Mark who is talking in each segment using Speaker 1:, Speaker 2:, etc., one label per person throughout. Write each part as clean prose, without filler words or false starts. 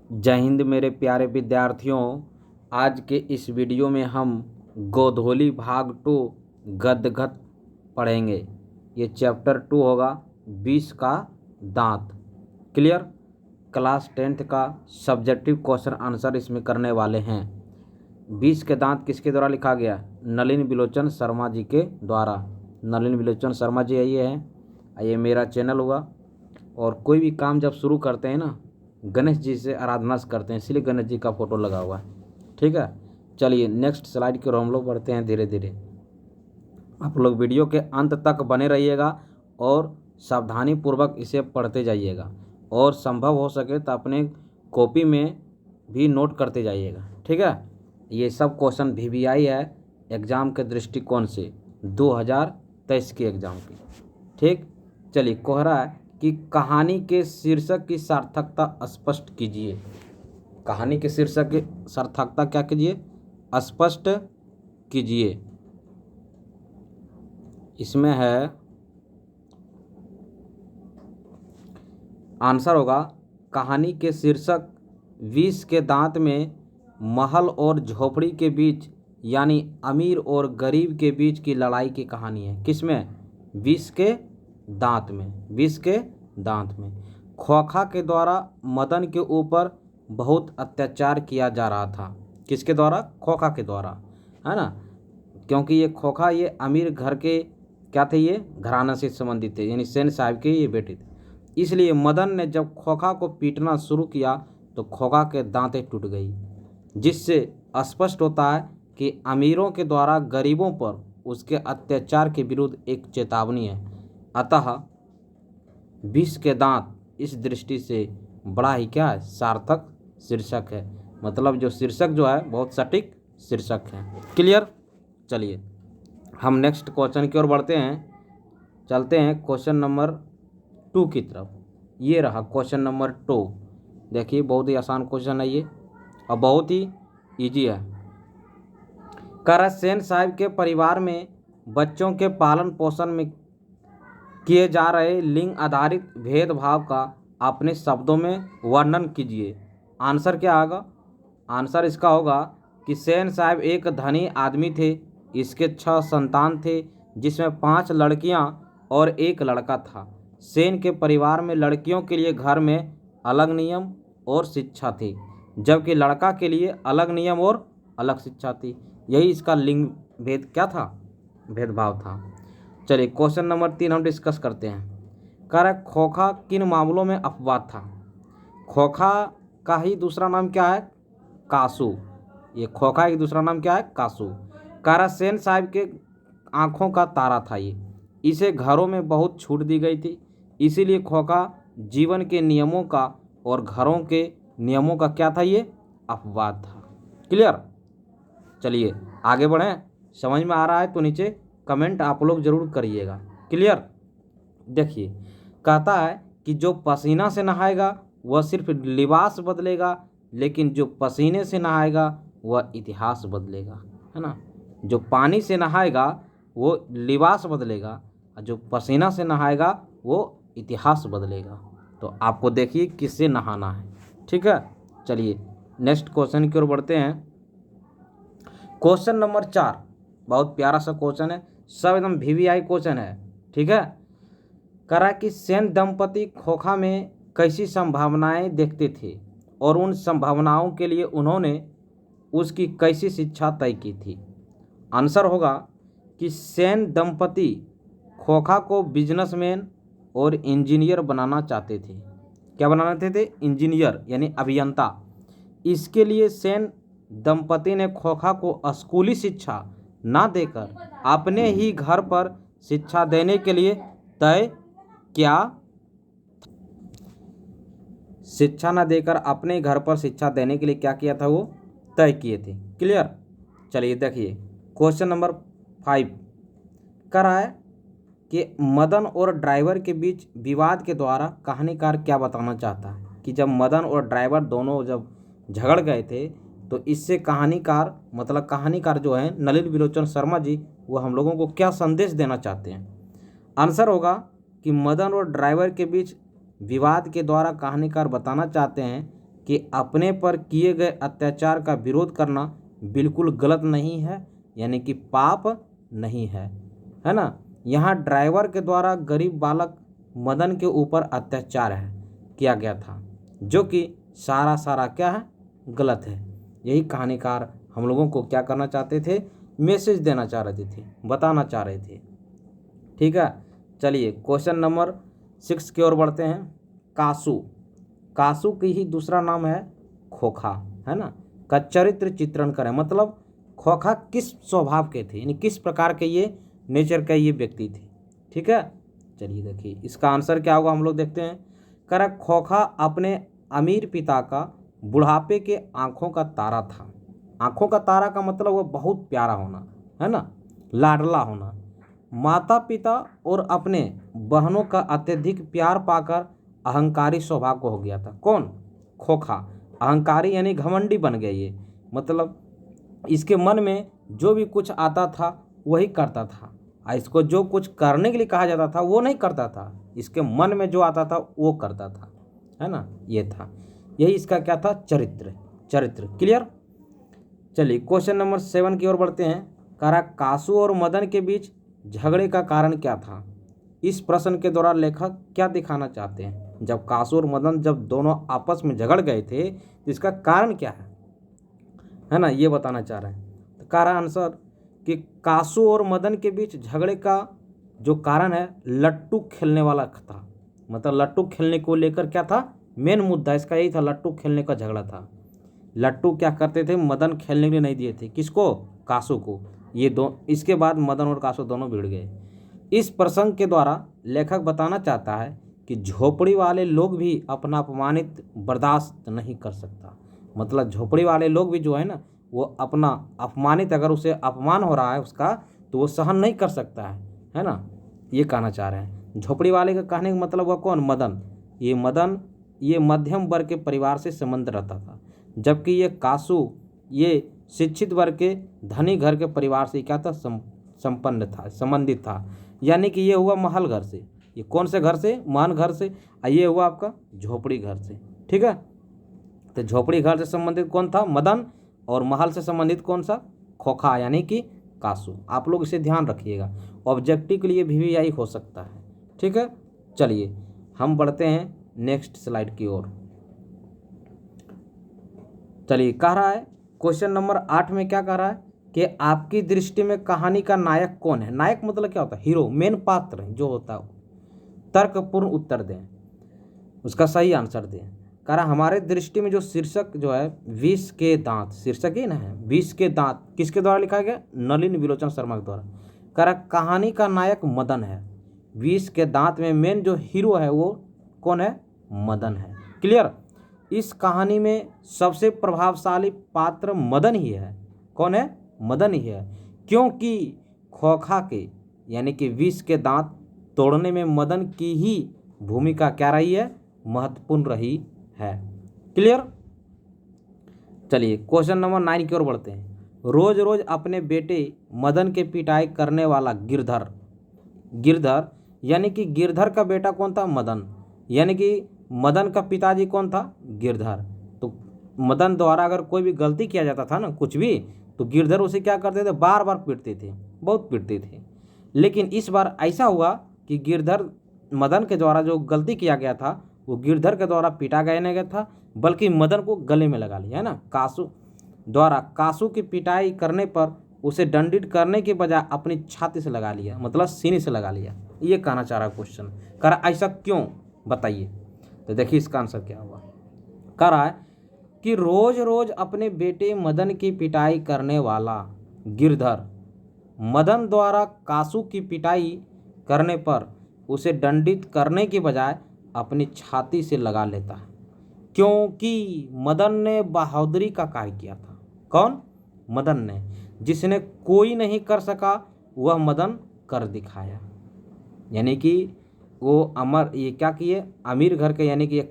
Speaker 1: जय हिंद मेरे प्यारे विद्यार्थियों। आज के इस वीडियो में हम गोधोली भाग 2 गद्यगत पढ़ेंगे। ये चैप्टर 2 होगा 20 का दांत। क्लियर। क्लास 10th का सब्जेक्टिव क्वेश्चन आंसर इसमें करने वाले हैं। 20 के दांत किसके द्वारा लिखा गया? नलिन बिलोचन शर्मा जी के द्वारा। नलिन बिलोचन शर्मा जी ये हैं। ये मेरा चैनल हुआ। और कोई भी काम जब शुरू करते हैं ना, गणेश जी से आराधना करते हैं, इसलिए गणेश जी का फोटो लगा हुआ है। ठीक है, चलिए नेक्स्ट स्लाइड की ओर हम लोग बढ़ते हैं धीरे धीरे। आप लोग वीडियो के अंत तक बने रहिएगा और सावधानी पूर्वक इसे पढ़ते जाइएगा, और संभव हो सके तो अपने कॉपी में भी नोट करते जाइएगा। ठीक है, ये सब क्वेश्चन VVI है एग्ज़ाम के दृष्टिकोण से, 2023 के एग्ज़ाम की। ठीक, चलिए कोहरा है कि कहानी के शीर्षक की सार्थकता स्पष्ट कीजिए। कहानी के शीर्षक की सार्थकता क्या कीजिए? स्पष्ट कीजिए। इसमें है आंसर होगा कहानी के शीर्षक 20 के दांत में महल और झोपड़ी के बीच, यानी अमीर और गरीब के बीच की लड़ाई की कहानी है। किसमें? 20 के दांत में। 20 के दांत में खोखा के द्वारा मदन के ऊपर बहुत अत्याचार किया जा रहा था। किसके द्वारा? खोखा के द्वारा, है ना। क्योंकि ये खोखा ये अमीर घर के क्या थे, ये घराना से संबंधित थे, यानी सेन साहब के ये बेटे थे। इसलिए मदन ने जब खोखा को पीटना शुरू किया तो खोखा के दांतें टूट गई, जिससे स्पष्ट होता है कि अमीरों के द्वारा गरीबों पर उसके अत्याचार के विरुद्ध एक चेतावनी है। अतः 20 के दांत इस दृष्टि से बड़ा ही क्या है, सार्थक शीर्षक है। मतलब जो शीर्षक जो है बहुत सटीक शीर्षक है। क्लियर। चलिए हम नेक्स्ट क्वेश्चन की ओर बढ़ते हैं। चलते हैं क्वेश्चन नंबर 2 की तरफ। ये रहा क्वेश्चन नंबर 2। देखिए बहुत ही आसान क्वेश्चन है ये, और बहुत ही इजी है। कह सेन साहब के परिवार में बच्चों के पालन पोषण में किए जा रहे लिंग आधारित भेदभाव का अपने शब्दों में वर्णन कीजिए। आंसर क्या होगा? आंसर इसका होगा कि सेन साहब एक धनी आदमी थे। इसके 6 संतान थे, जिसमें 5 लड़कियां और 1 लड़का था। सेन के परिवार में लड़कियों के लिए घर में अलग नियम और शिक्षा थी, जबकि लड़का के लिए अलग नियम और अलग शिक्षा थी। यही इसका लिंग भेद क्या था? भेदभाव था। चलिए क्वेश्चन नंबर 3 हम डिस्कस करते हैं। कह रहा है खोखा किन मामलों में अपवाद था? खोखा का ही दूसरा नाम क्या है? कासू। ये खोखा की दूसरा नाम क्या है? कासू। कह रहा सेन साहब के आँखों का तारा था ये। इसे घरों में बहुत छूट दी गई थी, इसीलिए खोखा जीवन के नियमों का और घरों के नियमों का क्या था? ये अपवाद था। क्लियर। चलिए आगे बढ़ें। समझ में आ रहा है तो नीचे कमेंट आप लोग जरूर करिएगा। क्लियर। देखिए कहता है कि जो पसीना से नहाएगा वह सिर्फ लिबास बदलेगा, लेकिन जो पसीने से नहाएगा वह इतिहास बदलेगा, है ना। जो पानी से नहाएगा वो लिबास बदलेगा, और जो पसीना से नहाएगा वो इतिहास बदलेगा। तो आपको देखिए किससे नहाना है। ठीक है, चलिए नेक्स्ट क्वेश्चन की ओर बढ़ते हैं। क्वेश्चन नंबर 4 बहुत प्यारा सा क्वेश्चन है, सब एकदम VVI क्वेश्चन है। ठीक है, कह रहा है कि सेन दंपति खोखा में कैसी संभावनाएं देखते थे और उन संभावनाओं के लिए उन्होंने उसकी कैसी शिक्षा तय की थी। आंसर होगा कि सेन दंपति खोखा को बिजनेसमैन और इंजीनियर बनाना चाहते थे। क्या बनाना चाहते थे? इंजीनियर यानी अभियंता। इसके लिए सेन दंपति ने खोखा को स्कूली शिक्षा ना देकर अपने ही घर पर शिक्षा देने के लिए तय क्या? शिक्षा ना देकर अपने घर पर शिक्षा देने के लिए क्या किया था? वो तय किए थे। क्लियर। चलिए देखिए क्वेश्चन नंबर 5 कह रहा है कि मदन और ड्राइवर के बीच विवाद के द्वारा कहानीकार क्या बताना चाहता है? कि जब मदन और ड्राइवर दोनों जब झगड़ गए थे तो इससे कहानीकार मतलब कहानीकार जो है नलिन बिलोचन शर्मा जी, वो हम लोगों को क्या संदेश देना चाहते हैं? आंसर होगा कि मदन और ड्राइवर के बीच विवाद के द्वारा कहानीकार बताना चाहते हैं कि अपने पर किए गए अत्याचार का विरोध करना बिल्कुल गलत नहीं है, यानी कि पाप नहीं है ना। यहाँ ड्राइवर के द्वारा गरीब बालक मदन के ऊपर अत्याचार किया गया था, जो कि सारा क्या है, गलत है। यही कहानीकार हम लोगों को क्या करना चाहते थे, मैसेज देना चाह रहे थे, बताना चाह रहे थे। ठीक है, चलिए क्वेश्चन नंबर 6 की ओर बढ़ते हैं। कासू, कासू की ही दूसरा नाम है खोखा, है ना, का चरित्र चित्रण करें। मतलब खोखा किस स्वभाव के थे, यानी किस प्रकार के ये नेचर का ये व्यक्ति थे। ठीक है, चलिए देखिए इसका आंसर क्या होगा, हम लोग देखते हैं। करा खोखा अपने अमीर पिता का बुढ़ापे के आंखों का तारा था। आंखों का तारा का मतलब वो बहुत प्यारा होना, है ना, लाडला होना। माता पिता और अपने बहनों का अत्यधिक प्यार पाकर अहंकारी स्वभाव को हो गया था। कौन? खोखा। अहंकारी यानी घमंडी बन गया ये, मतलब इसके मन में जो भी कुछ आता था वही करता था, इसको जो कुछ करने के लिए कहा जाता था वो नहीं करता था, इसके मन में जो आता था वो करता था, है ना, ये था। यही इसका क्या था, चरित्र। क्लियर। चलिए क्वेश्चन नंबर 7 की ओर बढ़ते हैं। कहा कासू और मदन के बीच झगड़े का कारण क्या था। इस प्रश्न के द्वारा लेखक क्या दिखाना चाहते हैं। जब कासू और मदन जब दोनों आपस में झगड़ गए थे तो इसका कारण क्या है ना, ये बताना चाह रहे हैं। तो कारण आंसर कि कासू और मदन के बीच झगड़े का जो कारण है लट्टू खेलने वाला था। मतलब लट्टू खेलने को लेकर क्या था, मेन मुद्दा इसका यही था, लट्टू खेलने का झगड़ा था। लट्टू क्या करते थे, मदन खेलने के लिए नहीं दिए थे, किसको, कासू को। ये दो, इसके बाद मदन और कासू दोनों भिड़ गए। इस प्रसंग के द्वारा लेखक बताना चाहता है कि झोपड़ी वाले लोग भी अपना अपमानित बर्दाश्त नहीं कर सकता। मतलब झोपड़ी वाले लोग भी जो है ना, वो अपना अपमानित, अगर उसे अपमान हो रहा है उसका, तो वो सहन नहीं कर सकता है ना, ये कहना चाह रहे हैं। झोपड़ी वाले का कहने का मतलब हुआ कौन, मदन। ये मध्यम वर्ग के परिवार से संबंध रहता था, जबकि ये कासू ये शिक्षित वर्ग के धनी घर के परिवार से क्या था, संपन्न था, संबंधित था। यानी कि ये हुआ महल घर से, ये कौन से घर से, महल घर से, और ये हुआ आपका झोपड़ी घर से। ठीक है, तो झोपड़ी घर से संबंधित कौन था, मदन, और महल से संबंधित कौन सा, खोखा यानी कि कासू। आप लोग इसे ध्यान रखिएगा, ऑब्जेक्टिव के लिए भी यही हो सकता है। ठीक है, चलिए हम बढ़ते हैं नेक्स्ट स्लाइड की ओर। चलिए कह रहा है क्वेश्चन नंबर 8 में क्या कह रहा है कि आपकी दृष्टि में कहानी का नायक कौन है। नायक मतलब क्या होता है, हीरो, मेन पात्र जो होता है। तर्कपूर्ण उत्तर दें, उसका सही आंसर दें। कह रहा हमारे दृष्टि में जो शीर्षक जो है विष के दांत, शीर्षक ही ना है, विष के दांत किसके द्वारा लिखा गया, नलिन विलोचन शर्मा के द्वारा। कह रहा कहानी का नायक मदन है। विष के दांत में मेन जो हीरो है वो कौन है, मदन है। क्लियर। इस कहानी में सबसे प्रभावशाली पात्र मदन ही है। कौन है, मदन ही है, क्योंकि खोखा के यानी कि विष के दांत तोड़ने में मदन की ही भूमिका क्या रही है, महत्वपूर्ण रही है। क्लियर। चलिए क्वेश्चन नंबर 9 की ओर बढ़ते हैं। रोज रोज अपने बेटे मदन के पिटाई करने वाला गिरधर यानी कि गिरधर का बेटा कौन था, मदन। यानी कि मदन का पिताजी कौन था, गिरधर। तो मदन द्वारा अगर कोई भी गलती किया जाता था ना, कुछ भी, तो गिरधर उसे क्या करते थे, बार बार पीटते थे, बहुत पीटते थे। लेकिन इस बार ऐसा हुआ कि गिरधर, मदन के द्वारा जो गलती किया गया था वो गिरधर के द्वारा पीटा गया नहीं गया था, बल्कि मदन को गले में लगा लिया, है ना। कासू द्वारा कासू की पिटाई करने पर उसे दंडित करने के बजाय अपनी छाती से लगा लिया, मतलब सीने से लगा लिया। ये कहना चाह रहा है क्वेश्चन। कह रहा ऐसा क्यों, बताइए। तो देखिए इसका आंसर क्या हुआ। कह रहा है कि रोज रोज अपने बेटे मदन की पिटाई करने वाला गिरधर मदन द्वारा कासू की पिटाई करने पर उसे दंडित करने के बजाय अपनी छाती से लगा लेता है, क्योंकि मदन ने बहादुरी का कार्य किया था। कौन, मदन ने, जिसने कोई नहीं कर सका वह मदन कर दिखाया। यानी कि वो ये क्या किए, अमीर घर के, यानी कि ये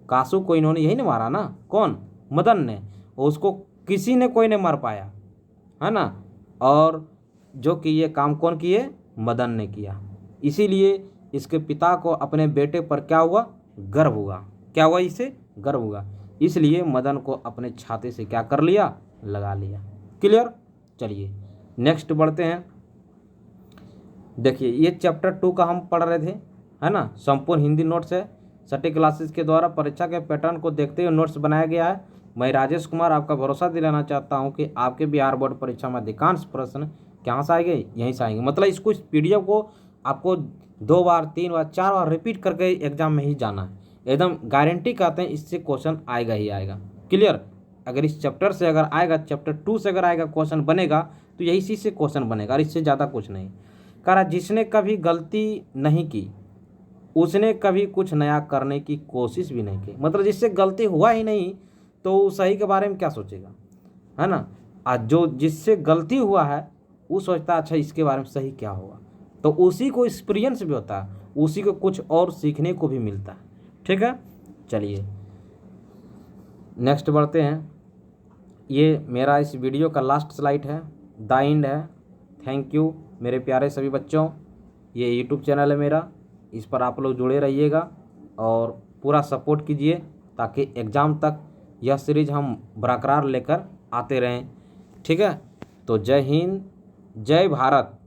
Speaker 1: कासू को इन्होंने यही नहीं मारा ना, कौन, मदन ने, उसको किसी ने कोई नहीं मार पाया, है ना। और जो कि ये काम कौन किए, मदन ने किया। इसीलिए इसके पिता को अपने बेटे पर क्या हुआ, गर्व हुआ। क्या हुआ, इसे गर्व हुआ। इसलिए मदन को अपने छाते से क्या कर लिया, लगा लिया। क्लियर। चलिए नेक्स्ट बढ़ते हैं। देखिए ये चैप्टर 2 का हम पढ़ रहे थे, है ना। संपूर्ण हिंदी नोट्स है, सटी क्लासेस के द्वारा परीक्षा के पैटर्न को देखते हुए नोट्स बनाया गया है। मैं राजेश कुमार आपका भरोसा दिलाना चाहता हूं कि आपके बिहार बोर्ड परीक्षा में अधिकांश प्रश्न कहाँ से आएंगे, यहीं से आएंगे। मतलब इसको, इस पीडीएफ को आपको 2 बार 3 बार 4 बार रिपीट करके एग्जाम में ही जाना है। एकदम गारंटी कहते हैं इससे क्वेश्चन आएगा ही आएगा। क्लियर। अगर इस चैप्टर से अगर आएगा, चैप्टर 2 से अगर आएगा क्वेश्चन बनेगा तो यही चीज़ से क्वेश्चन बनेगा, और इससे ज़्यादा कुछ नहीं। कह रहा जिसने कभी गलती नहीं की उसने कभी कुछ नया करने की कोशिश भी नहीं की। मतलब जिससे गलती हुआ ही नहीं तो वो सही के बारे में क्या सोचेगा, है ना। आज जो जिससे गलती हुआ है वो सोचता है अच्छा इसके बारे में सही क्या होगा, तो उसी को एक्सपीरियंस भी होता है, उसी को कुछ और सीखने को भी मिलता है। ठीक है। चलिए नेक्स्ट बढ़ते हैं। ये मेरा इस वीडियो का लास्ट स्लाइड है, द एंड है। थैंक यू मेरे प्यारे सभी बच्चों। ये यूट्यूब चैनल है मेरा, इस पर आप लोग जुड़े रहिएगा और पूरा सपोर्ट कीजिए ताकि एग्ज़ाम तक यह सीरीज हम बरकरार लेकर आते रहें। ठीक है। तो जय हिंद, जय भारत।